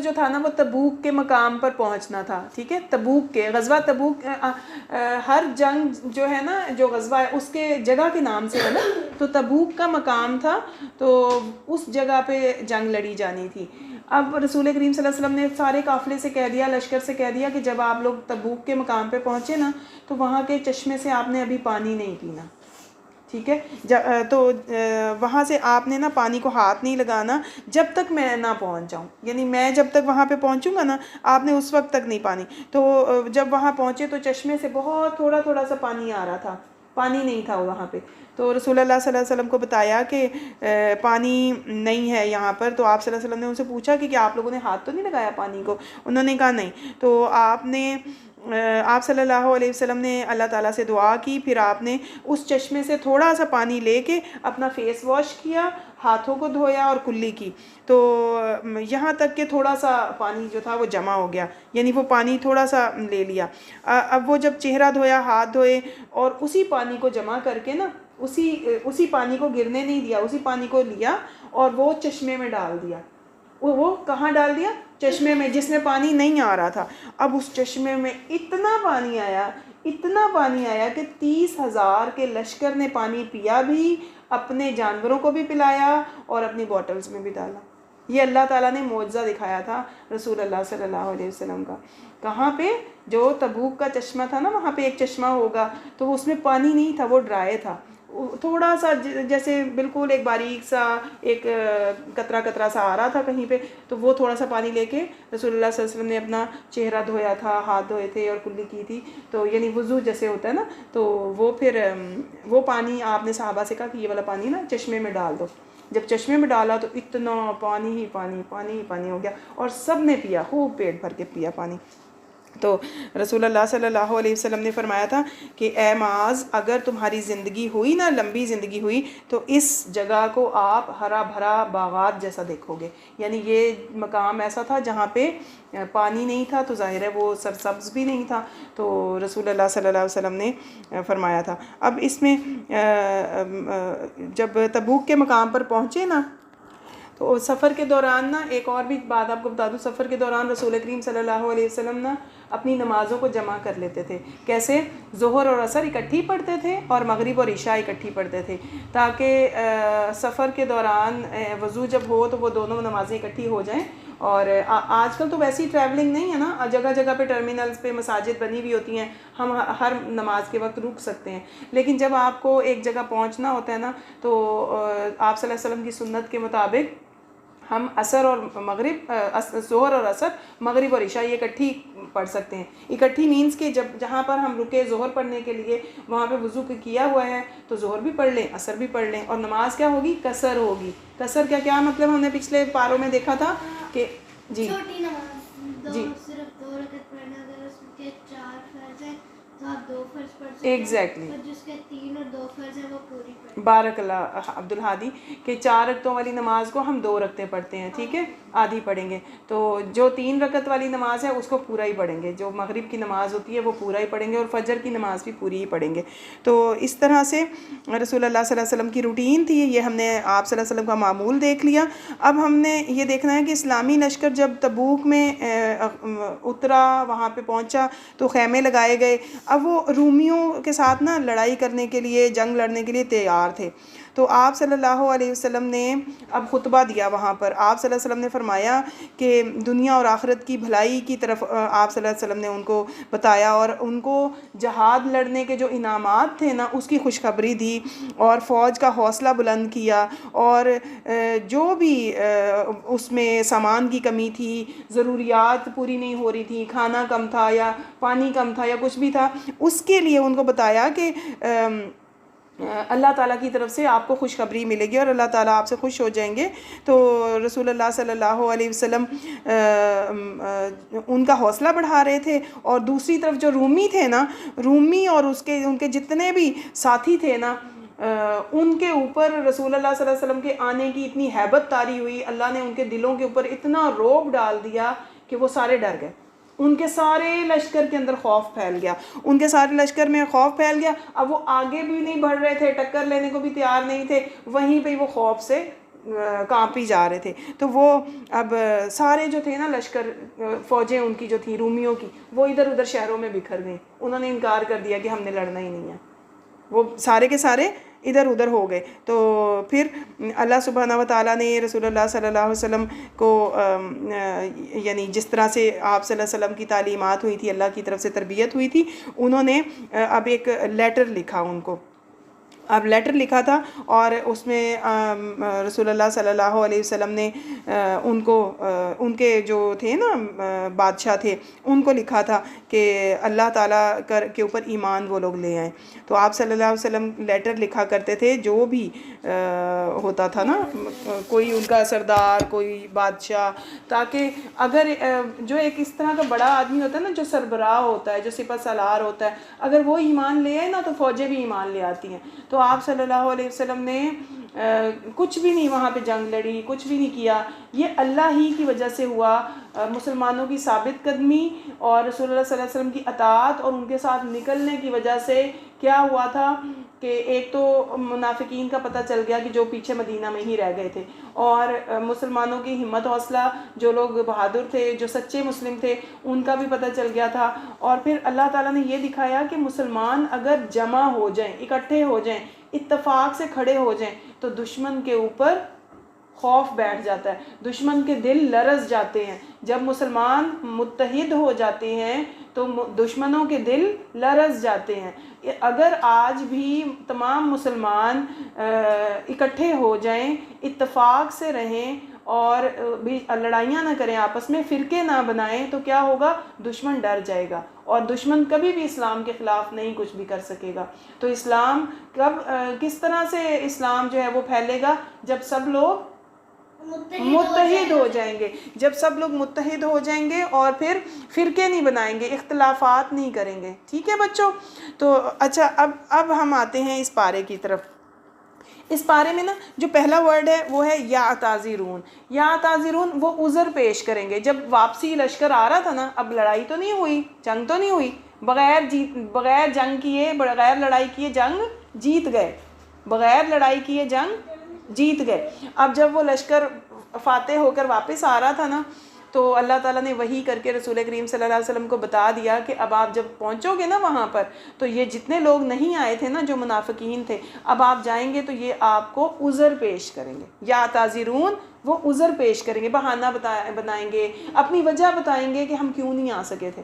جو تھا نا وہ تبوک کے مقام پر پہنچنا تھا، ٹھیک ہے، تبوک کے غزوہ تبوک، ہر جنگ جو ہے نا جو غزوہ ہے اس کے جگہ کے نام سے ہے نا، تو تبوک کا مقام تھا، تو اس جگہ پہ جنگ لڑی جانی تھی۔ اب رسول کریم صلی اللہ علیہ وسلم نے سارے قافلے سے کہہ دیا، لشکر سے کہہ دیا کہ جب آپ لوگ تبوک کے مقام پہ پہنچے نا تو وہاں کے چشمے سے آپ نے ابھی پانی نہیں پینا، ٹھیک ہے، تو وہاں سے آپ نے نا پانی کو ہاتھ نہیں لگانا جب تک میں نہ پہنچ جاؤں، یعنی میں جب تک وہاں پہ پہنچوں گا نا آپ نے اس وقت تک نہیں پانی۔ تو جب وہاں پہنچے تو چشمے سے بہت تھوڑا تھوڑا سا پانی آ رہا تھا، پانی نہیں تھا وہاں پہ، تو رسول اللہ صلی اللہ علیہ وسلم کو بتایا کہ پانی نہیں ہے یہاں پر، تو آپ صلی اللہ علیہ وسلم نے ان سے پوچھا کہ کیا آپ لوگوں نے ہاتھ تو نہیں لگایا پانی کو؟ انہوں نے کہا نہیں، تو آپ صلی اللہ علیہ وسلم نے اللہ تعالیٰ سے دعا کی، پھر آپ نے اس چشمے سے تھوڑا سا پانی لے کے اپنا فیس واش کیا، ہاتھوں کو دھویا اور کلی کی، تو یہاں تک کہ تھوڑا سا پانی جو تھا وہ جمع ہو گیا، یعنی وہ پانی تھوڑا سا لے لیا۔ اب وہ جب چہرہ دھویا، ہاتھ دھوئے، اور اسی پانی کو جمع کر کے نا اسی پانی کو گرنے نہیں دیا، اسی پانی کو لیا اور وہ چشمے میں ڈال دیا۔ وہ کہاں ڈال دیا؟ چشمے میں، جس میں پانی نہیں آ رہا تھا۔ اب اس چشمے میں اتنا پانی آیا کہ 30,000 کے لشکر نے پانی پیا بھی، اپنے جانوروں کو بھی پلایا اور اپنی بوٹلز میں بھی ڈالا۔ یہ اللہ تعالیٰ نے معجزہ دکھایا تھا رسول اللہ صلی اللہ علیہ وسلم کا۔ کہاں پہ؟ جو تبوک کا چشمہ تھا نا، وہاں پہ ایک چشمہ ہوگا تو اس میں پانی نہیں تھا، وہ ڈرائی تھا، تھوڑا سا جیسے بالکل ایک باریک سا ایک قطرہ سا آ رہا تھا کہیں پہ، تو وہ تھوڑا سا پانی لے کے رسول اللہ صلی اللہ علیہ وسلم نے اپنا چہرہ دھویا تھا، ہاتھ دھوئے تھے اور کلی کی تھی، تو یعنی وضو جیسے ہوتا ہے نا، تو وہ پھر وہ پانی آپ نے صحابہ سے کہا کہ یہ والا پانی نا چشمے میں ڈال دو۔ جب چشمے میں ڈالا تو اتنا پانی ہو گیا اور سب نے پیا، خوب پیٹ بھر کے پیا پانی۔ تو رسول اللہ صلی اللہ علیہ وسلم نے فرمایا تھا کہ اے معاذ، اگر تمہاری زندگی ہوئی نا، لمبی زندگی ہوئی، تو اس جگہ کو آپ ہرا بھرا باغات جیسا دیکھو گے، یعنی یہ مقام ایسا تھا جہاں پہ پانی نہیں تھا، تو ظاہر ہے وہ سرسبز بھی نہیں تھا، تو رسول اللہ صلی اللہ علیہ وسلم نے فرمایا تھا۔ اب اس میں جب تبوک کے مقام پر پہنچے نا، تو سفر کے دوران نا ایک اور بھی بات آپ کو بتا دوں، سفر کے دوران رسول کریم صلی اللہ علیہ وسلم نا اپنی نمازوں کو جمع کر لیتے تھے۔ کیسے؟ ظہر اور عصر اکٹھی پڑھتے تھے اور مغرب اور عشاء اکٹھی پڑھتے تھے، تاکہ سفر کے دوران وضو جب ہو تو وہ دونوں نمازیں اکٹھی ہو جائیں۔ اور آج کل تو ویسی ٹریولنگ نہیں ہے نا، جگہ جگہ پہ ٹرمینلز پہ مساجد بنی ہوئی ہوتی ہیں، ہم ہر نماز کے وقت رک سکتے ہیں، لیکن جب آپ کو ایک جگہ پہنچنا ہوتا ہے نا، تو آپ صلی اللہ علیہ وسلم کی سنت کے مطابق ہم عصر اور مغرب، ظہر اور عصر، مغرب اور عشاء یہ اکٹھی پڑھ سکتے ہیں۔ اکٹھی مینس کہ جہاں پر ہم رکے ظہر پڑھنے کے لیے وہاں پہ وضو کیا ہوا ہے تو ظہر بھی پڑھ لیں، عصر بھی پڑھ لیں، اور نماز کیا ہوگی؟ قصر ہوگی۔ قصر کیا مطلب؟ ہم نے پچھلے پاروں میں دیکھا تھا کہ جی چھوٹی نماز، صرف 2 رکعت پڑھنا، اگر اس کے 4 فرض ہیں تو آپ 2 فرض پڑھ سکتے ہیں، ایگزیکٹلی، اور جس کے 3 اور 2 فرض ہیں وہ پوری پڑھیں۔ بارک اللہ عبدالہادی، کہ 4 رکعتوں والی نماز کو ہم 2 رکعتیں پڑھتے ہیں، ٹھیک ہے، آدھی پڑھیں گے، تو جو 3 رکعت والی نماز ہے اس کو پورا ہی پڑھیں گے، جو مغرب کی نماز ہوتی ہے وہ پورا ہی پڑھیں گے، اور فجر کی نماز بھی پوری ہی پڑھیں گے۔ تو اس طرح سے رسول اللہ صلی اللہ علیہ وسلم کی روٹین تھی، یہ ہم نے آپ صلی اللہ علیہ وسلم کا معمول دیکھ لیا۔ اب ہم نے یہ دیکھنا ہے کہ اسلامی لشکر جب تبوک میں اترا، وہاں پہ پہنچا تو خیمے لگائے گئے، اب وہ رومیوں کے ساتھ نا لڑائی کرنے کے لیے، جنگ لڑنے کے لیے تیار تھے، تو آپ صلی اللہ علیہ وسلم نے اب خطبہ دیا وہاں پر۔ آپ صلی اللہ علیہ وسلم نے فرمایا کہ دنیا اور آخرت کی بھلائی کی طرف آپ صلی اللہ علیہ وسلم نے ان کو بتایا، اور ان کو جہاد لڑنے کے جو انعامات تھے نا اس کی خوشخبری دی، اور فوج کا حوصلہ بلند کیا، اور جو بھی اس میں سامان کی کمی تھی، ضروریات پوری نہیں ہو رہی تھی، کھانا کم تھا یا پانی کم تھا یا کچھ بھی تھا، اس کے لیے ان کو بتایا کہ اللہ تعالیٰ کی طرف سے آپ کو خوشخبری ملے گی اور اللہ تعالیٰ آپ سے خوش ہو جائیں گے۔ تو رسول اللہ صلی اللہ علیہ وسلم ان کا حوصلہ بڑھا رہے تھے، اور دوسری طرف جو رومی تھے نا، رومی اور ان کے جتنے بھی ساتھی تھے نا، ان کے اوپر رسول اللہ صلی اللہ علیہ وسلم کے آنے کی اتنی ہیبت طاری ہوئی، اللہ نے ان کے دلوں کے اوپر اتنا رعب ڈال دیا کہ وہ سارے ڈر گئے، ان کے سارے لشکر کے اندر خوف پھیل گیا، ان کے سارے لشکر میں خوف پھیل گیا۔ اب وہ آگے بھی نہیں بڑھ رہے تھے، ٹکر لینے کو بھی تیار نہیں تھے، وہیں پہ وہ خوف سے کانپ ہی جا رہے تھے. تو وہ اب سارے جو تھے نا لشکر فوجیں ان کی جو تھیں رومیوں کی وہ ادھر ادھر شہروں میں بکھر گئیں. انہوں نے انکار کر دیا کہ ہم نے لڑنا ہی نہیں ہے. وہ سارے کے سارے ادھر ادھر ہو گئے. تو پھر اللہ سبحانہ و تعالیٰ نے رسول اللہ صلی اللہ علیہ وسلم کو یعنی جس طرح سے آپ صلی اللہ علیہ وسلم کی تعلیمات ہوئی تھی, اللہ کی طرف سے تربیت ہوئی تھی, انہوں نے اب ایک لیٹر لکھا ان کو. اب لیٹر لکھا تھا اور اس میں رسول اللہ صلی اللہ علیہ وسلم نے ان کو ان کے جو تھے نا بادشاہ تھے ان کو لکھا تھا کہ اللہ تعالیٰ کے اوپر ایمان وہ لوگ لے آئیں. تو آپ صلی اللہ علیہ وسلم لیٹر لکھا کرتے تھے جو بھی ہوتا تھا نا کوئی ان کا سردار کوئی بادشاہ, تاکہ اگر جو ایک اس طرح کا بڑا آدمی ہوتا ہے نا جو سربراہ ہوتا ہے جو سپہ سالار ہوتا ہے, اگر وہ ایمان لے آئے نا تو فوجیں بھی ایمان لے آتی ہیں. تو آپ صلی اللہ علیہ وسلم نے کچھ بھی نہیں وہاں پہ جنگ لڑی, کچھ بھی نہیں کیا. یہ اللہ ہی کی وجہ سے ہوا, مسلمانوں کی ثابت قدمی اور رسول اللہ صلی اللہ علیہ وسلم کی اطاعت اور ان کے ساتھ نکلنے کی وجہ سے کیا ہوا تھا کہ ایک تو منافقین کا پتہ چل گیا کہ جو پیچھے مدینہ میں ہی رہ گئے تھے, اور مسلمانوں کی ہمت حوصلہ جو لوگ بہادر تھے جو سچے مسلم تھے ان کا بھی پتہ چل گیا تھا. اور پھر اللہ تعالیٰ نے یہ دکھایا کہ مسلمان اگر جمع ہو جائیں, اکٹھے ہو جائیں, اتفاق سے کھڑے ہو جائیں تو دشمن کے اوپر خوف بیٹھ جاتا ہے, دشمن کے دل لرز جاتے ہیں. جب مسلمان متحد ہو جاتے ہیں تو دشمنوں کے دل لرز جاتے ہیں. اگر آج بھی تمام مسلمان اکٹھے ہو جائیں, اتفاق سے رہیں اور بھی لڑائیاں نہ کریں, آپس میں فرقے نہ بنائیں, تو کیا ہوگا, دشمن ڈر جائے گا اور دشمن کبھی بھی اسلام کے خلاف نہیں کچھ بھی کر سکے گا. تو اسلام کس طرح سے اسلام جو ہے وہ پھیلے گا, جب سب لوگ متحد ہو جائیں گے, جب سب لوگ متحد ہو جائیں گے اور پھر فرقے نہیں بنائیں گے, اختلافات نہیں کریں گے. ٹھیک ہے بچوں. تو اچھا اب ہم آتے ہیں اس پارے کی طرف. اس پارے میں نا جو پہلا ورڈ ہے وہ ہے یعتذرون. یعتذرون وہ عذر پیش کریں گے. جب واپسی لشکر آ رہا تھا نا, اب لڑائی تو نہیں ہوئی, جنگ تو نہیں ہوئی, بغیر جنگ کیے بغیر لڑائی کیے جنگ جیت گئے, بغیر لڑائی کیے جنگ جیت گئے. اب جب وہ لشکر فاتح ہو کر واپس آ رہا تھا نا, تو اللہ تعالیٰ نے وحی کر کے رسول کریم صلی اللہ علیہ وسلم کو بتا دیا کہ اب آپ جب پہنچو گے نا وہاں پر, تو یہ جتنے لوگ نہیں آئے تھے نا جو منافقین تھے, اب آپ جائیں گے تو یہ آپ کو عذر پیش کریں گے. یعتذرون وہ عذر پیش کریں گے, بہانہ بنائیں گے, اپنی وجہ بتائیں گے کہ ہم کیوں نہیں آ سکے تھے.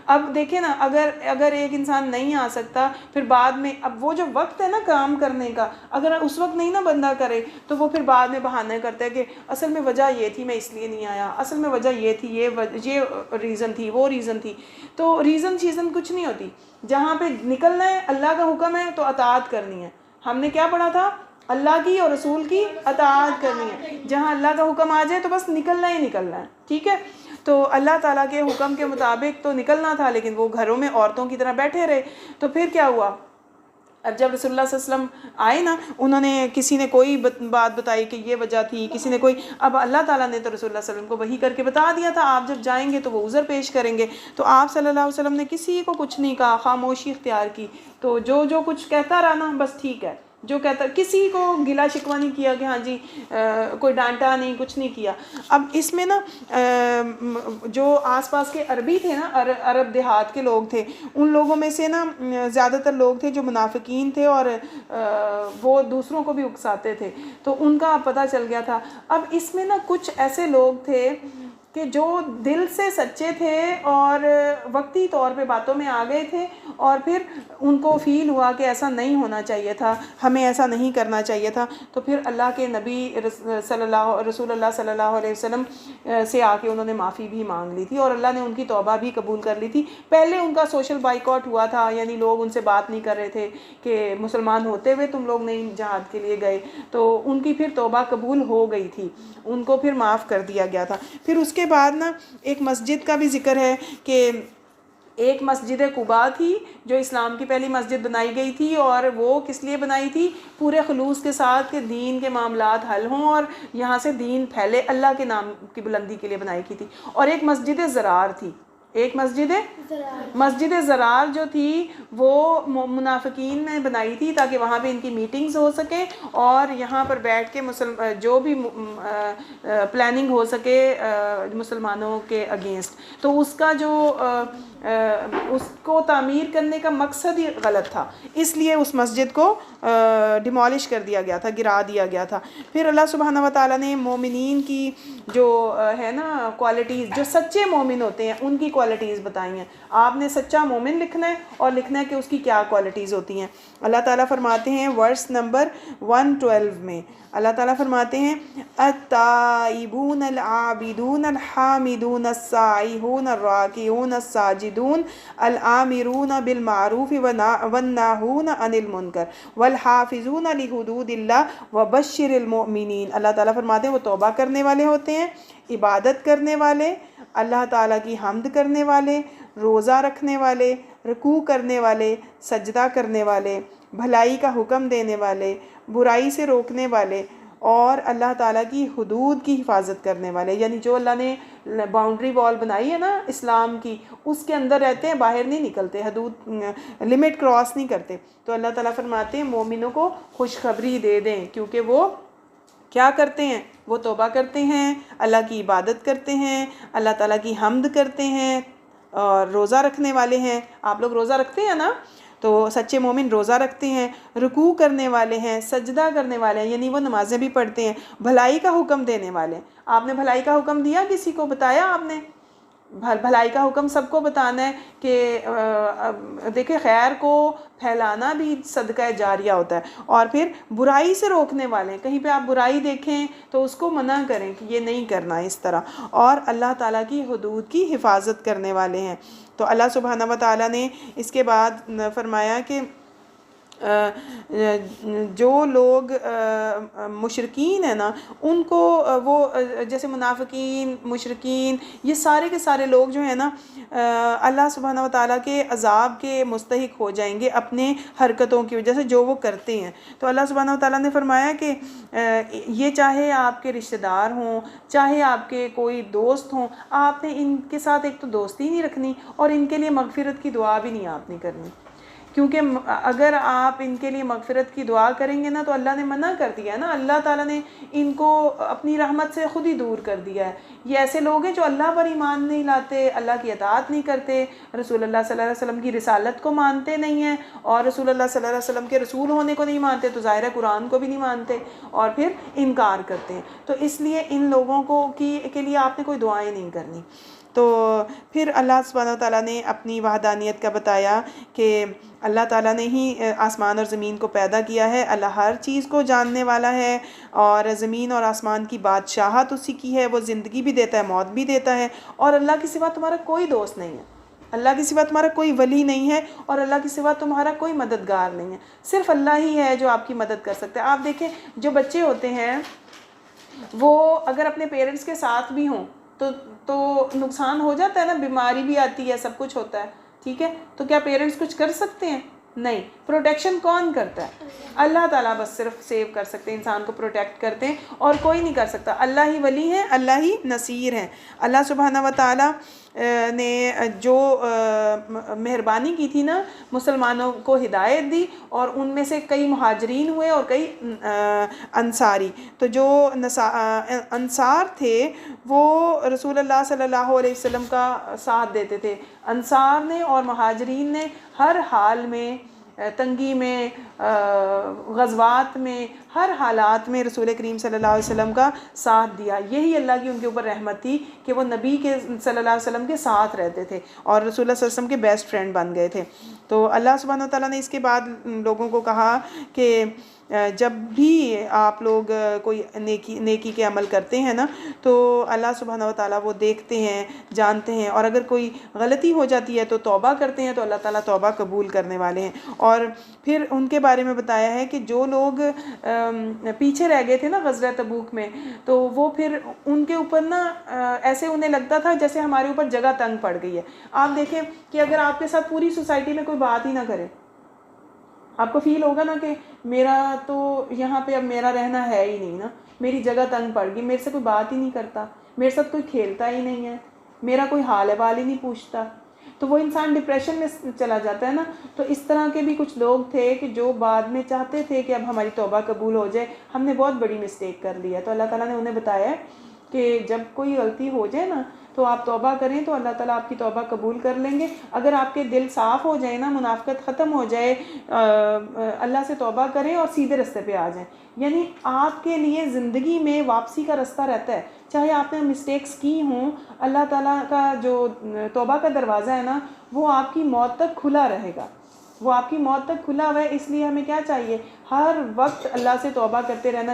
اب دیکھیں نا, اگر ایک انسان نہیں آ سکتا پھر بعد میں, اب وہ جو وقت ہے نا کام کرنے کا, اگر اس وقت نہیں نا بندہ کرے تو وہ پھر بعد میں بہانے کرتا ہے کہ اصل میں وجہ یہ تھی, میں اس لیے نہیں آیا, اصل میں وجہ یہ تھی, یہ ریزن تھی, وہ ریزن تھی. تو ریزن کچھ نہیں ہوتی. جہاں پہ نکلنا ہے, اللہ کا حکم ہے تو اطاعت کرنی ہے. ہم نے کیا پڑھا تھا, اللہ کی اور رسول کی اطاعت کرنی ہے. جہاں اللہ کا حکم آ جائے تو بس نکلنا ہی نکلنا ہے. ٹھیک ہے. تو اللہ تعالیٰ کے حکم کے مطابق تو نکلنا تھا, لیکن وہ گھروں میں عورتوں کی طرح بیٹھے رہے. تو پھر کیا ہوا, اب جب رسول اللہ صلی اللہ علیہ وسلم آئے نا, انہوں نے کسی نے کوئی بات بتائی کہ یہ وجہ تھی, کسی نے کوئی, اب اللہ تعالیٰ نے تو رسول اللہ صلی اللہ علیہ وسلم کو وحی کر کے بتا دیا تھا آپ جب جائیں گے تو وہ عذر پیش کریں گے. تو آپ صلی اللہ علیہ وسلم نے کسی کو کچھ نہیں کہا, خاموشی اختیار کی. تو جو کچھ کہتا رہا نا بس ٹھیک ہے, جو کہتا, کسی کو گلا شکوہ نہیں کیا کہ ہاں جی کوئی ڈانٹا نہیں, کچھ نہیں کیا. اب اس میں نا جو آس پاس کے عربی تھے نا, عرب دیہات کے لوگ تھے, ان لوگوں میں سے نا زیادہ تر لوگ تھے جو منافقین تھے اور وہ دوسروں کو بھی اکساتے تھے. تو ان کا پتہ چل گیا تھا. اب اس میں نا کچھ ایسے لوگ تھے کہ جو دل سے سچے تھے اور وقتی طور پہ باتوں میں آ گئے تھے, اور پھر ان کو فیل ہوا کہ ایسا نہیں ہونا چاہیے تھا, ہمیں ایسا نہیں کرنا چاہیے تھا. تو پھر اللہ کے نبی رسول اللہ صلی اللہ علیہ وسلم سے آ کے انہوں نے معافی بھی مانگ لی تھی, اور اللہ نے ان کی توبہ بھی قبول کر لی تھی. پہلے ان کا سوشل بائیکاٹ ہوا تھا, یعنی لوگ ان سے بات نہیں کر رہے تھے کہ مسلمان ہوتے ہوئے تم لوگ نہیں جہاد کے لیے گئے. تو ان کی پھر توبہ قبول ہو گئی تھی, ان کو پھر معاف کر دیا گیا تھا. پھر اس کے بعد نا ایک مسجد کا بھی ذکر ہے کہ ایک مسجد قباء تھی جو اسلام کی پہلی مسجد بنائی گئی تھی, اور وہ کس لیے بنائی تھی, پورے خلوص کے ساتھ کہ دین کے معاملات حل ہوں اور یہاں سے دین پھیلے, اللہ کے نام کی بلندی کے لیے بنائی کی تھی. اور ایک مسجد زرار تھی, ایک مسجد مسجد زرار جو تھی وہ منافقین نے بنائی تھی تاکہ وہاں پہ ان کی میٹنگز ہو سکیں اور یہاں پر بیٹھ کے جو بھی پلاننگ ہو سکے مسلمانوں کے اگینسٹ، تو اس کا جو اس کو تعمیر کرنے کا مقصد ہی غلط تھا، اس لیے اس مسجد کو ڈیمالش کر دیا گیا تھا، گرا دیا گیا تھا۔ پھر اللہ سبحانہ و تعالیٰ نے مومنین کی جو ہے نا کوالٹیز، جو سچے مومن ہوتے ہیں ان کی کوالٹیز بتائی ہیں۔ آپ نے سچا مومن لکھنا ہے اور لکھنا ہے کہ اس کی کیا کوالٹیز ہوتی ہیں۔ اللہ تعالیٰ فرماتے ہیں ورس نمبر 112 میں، اللہ تعالیٰ فرماتے ہیں التائبون العابدون الحامدون السائحون الراکعون الساجدون الآمرون بالمعروف والناہون عن المنکر والحافظون لحدود اللہ وبشر المؤمنین۔ اللہ تعالیٰ فرماتے ہیں وہ توبہ کرنے والے ہوتے ہیں، عبادت کرنے والے، اللہ تعالیٰ کی حمد کرنے والے، روزہ رکھنے والے، رکوع کرنے والے، سجدہ کرنے والے، بھلائی کا حکم دینے والے، برائی سے روکنے والے، اور اللہ تعالیٰ کی حدود کی حفاظت کرنے والے، یعنی جو اللہ نے باؤنڈری وال بنائی ہے نا اسلام کی، اس کے اندر رہتے ہیں، باہر نہیں نکلتے، حدود لمٹ کراس نہیں کرتے۔ تو اللہ تعالیٰ فرماتے ہیں مومنوں کو خوشخبری دے دیں، کیونکہ وہ کیا کرتے ہیں؟ وہ توبہ کرتے ہیں، اللہ کی عبادت کرتے ہیں، اللہ تعالیٰ کی حمد کرتے ہیں اور روزہ رکھنے والے ہیں۔ آپ لوگ روزہ رکھتے ہیں نا؟ تو سچے مومن روزہ رکھتے ہیں، رکوع کرنے والے ہیں، سجدہ کرنے والے ہیں، یعنی وہ نمازیں بھی پڑھتے ہیں، بھلائی کا حکم دینے والے ہیں۔ آپ نے بھلائی کا حکم دیا کسی کو؟ بتایا آپ نے؟ بھلائی کا حکم سب کو بتانا ہے کہ دیکھیں خیر کو پھیلانا بھی صدقہ جاریہ ہوتا ہے، اور پھر برائی سے روکنے والے ہیں، کہیں پہ آپ برائی دیکھیں تو اس کو منع کریں کہ یہ نہیں کرنا اس طرح، اور اللہ تعالیٰ کی حدود کی حفاظت کرنے والے ہیں۔ تو اللہ سبحانہ و تعالیٰ نے اس کے بعد فرمایا کہ جو لوگ مشرکین ہیں نا ان کو وہ جیسے منافقین، مشرکین، یہ سارے کے سارے لوگ جو ہیں نا اللہ سبحانہ و تعالیٰ کے عذاب کے مستحق ہو جائیں گے اپنے حرکتوں کی وجہ سے جو وہ کرتے ہیں۔ تو اللہ سبحانہ و تعالیٰ نے فرمایا کہ یہ چاہے آپ کے رشتہ دار ہوں، چاہے آپ کے کوئی دوست ہوں، آپ نے ان کے ساتھ ایک تو دوستی نہیں رکھنی اور ان کے لیے مغفرت کی دعا بھی نہیں آپ نے کرنی، کیونکہ اگر آپ ان کے لیے مغفرت کی دعا کریں گے نا تو اللہ نے منع کر دیا ہے نا، اللہ تعالیٰ نے ان کو اپنی رحمت سے خود ہی دور کر دیا ہے۔ یہ ایسے لوگ ہیں جو اللہ پر ایمان نہیں لاتے، اللہ کی اطاعت نہیں کرتے، رسول اللہ صلی اللہ علیہ وسلم کی رسالت کو مانتے نہیں ہیں، اور رسول اللہ صلی اللہ علیہ وسلم کے رسول ہونے کو نہیں مانتے تو ظاہر ہے قرآن کو بھی نہیں مانتے، اور پھر انکار کرتے ہیں۔ تو اس لیے ان لوگوں کے لیے آپ نے کوئی دعائیں نہیں کرنی۔ تو پھر اللہ سبحانہ وتعالیٰ نے اپنی وحدانیت کا بتایا کہ اللہ تعالیٰ نے ہی آسمان اور زمین کو پیدا کیا ہے، اللہ ہر چیز کو جاننے والا ہے، اور زمین اور آسمان کی بادشاہت اسی کی ہے، وہ زندگی بھی دیتا ہے، موت بھی دیتا ہے، اور اللہ کے سوا تمہارا کوئی دوست نہیں ہے، اللہ کے سوا تمہارا کوئی ولی نہیں ہے، اور اللہ کے سوا تمہارا کوئی مددگار نہیں ہے، صرف اللہ ہی ہے جو آپ کی مدد کر سکتا ہے۔ آپ دیکھیں جو بچے ہوتے ہیں وہ اگر اپنے پیرنٹس کے ساتھ بھی ہوں تو نقصان ہو جاتا ہے نا، بیماری بھی آتی ہے، سب کچھ ہوتا ہے، ٹھیک ہے، تو کیا پیرنٹس کچھ کر سکتے ہیں؟ نہیں۔ پروٹیکشن کون کرتا ہے؟ اللہ تعالیٰ بس صرف سیو کر سکتے ہیں، انسان کو پروٹیکٹ کرتے ہیں، اور کوئی نہیں کر سکتا۔ اللہ ہی ولی ہیں، اللہ ہی نصیر ہیں۔ اللہ سبحانہ و تعالیٰ نے جو مہربانی کی تھی نا، مسلمانوں کو ہدایت دی، اور ان میں سے کئی مہاجرین ہوئے اور کئی انصاری۔ تو جو انصار تھے وہ رسول اللہ صلی اللہ علیہ وسلم کا ساتھ دیتے تھے۔ انصار نے اور مہاجرین نے ہر حال میں، تنگی میں، غزوات میں، ہر حالات میں رسول کریم صلی اللہ علیہ وسلم کا ساتھ دیا۔ یہی اللہ کی ان کے اوپر رحمت تھی کہ وہ نبی کے صلی اللہ علیہ وسلم کے ساتھ رہتے تھے اور رسول اللہ صلی اللہ علیہ وسلم کے بیسٹ فرینڈ بن گئے تھے۔ تو اللہ سبحانہ وتعالیٰ نے اس کے بعد لوگوں کو کہا کہ جب بھی آپ لوگ کوئی نیکی کے عمل کرتے ہیں نا تو اللہ سبحانہ وتعالیٰ وہ دیکھتے ہیں، جانتے ہیں، اور اگر کوئی غلطی ہو جاتی ہے تو توبہ کرتے ہیں تو اللہ تعالیٰ توبہ قبول کرنے والے ہیں۔ اور پھر ان کے بارے میں بتایا ہے کہ جو لوگ پیچھے رہ گئے تھے نا غزوہ تبوک میں، تو وہ پھر ان کے اوپر نا ایسے انہیں لگتا تھا جیسے ہمارے اوپر جگہ تنگ پڑ گئی ہے۔ آپ دیکھیں کہ اگر آپ کے ساتھ پوری سوسائٹی میں کوئی بات ہی نہ کرے، آپ کو فیل ہوگا نا کہ میرا تو یہاں پہ اب میرا رہنا ہے ہی نہیں نا، میری جگہ تنگ پڑ گئی، میرے سے کوئی بات ہی نہیں کرتا، میرے ساتھ کوئی کھیلتا ہی نہیں ہے، میرا کوئی حال احوال ہی نہیں پوچھتا۔ تو وہ انسان ڈپریشن میں چلا جاتا ہے نا. تو اس طرح کے بھی کچھ لوگ تھے کہ جو بعد میں چاہتے تھے کہ اب ہماری توبہ قبول ہو جائے, ہم نے بہت بڑی مسٹیک کر لی ہے. تو اللہ تعالیٰ نے انہیں بتایا ہے کہ جب کوئی غلطی ہو جائے نا تو آپ توبہ کریں تو اللہ تعالیٰ آپ کی توبہ قبول کر لیں گے. اگر آپ کے دل صاف ہو جائے نا, منافقت ختم ہو جائے, اللہ سے توبہ کریں اور سیدھے رستے پہ آ جائیں, یعنی آپ کے لیے زندگی میں واپسی کا رستہ رہتا ہے. چاہے آپ نے مسٹیکس کی ہوں, اللہ تعالیٰ کا جو توبہ کا دروازہ ہے نا وہ آپ کی موت تک کھلا رہے گا, وہ آپ کی موت تک کھلا ہوا ہے. اس لیے ہمیں کیا چاہیے, ہر وقت اللہ سے توبہ کرتے رہنا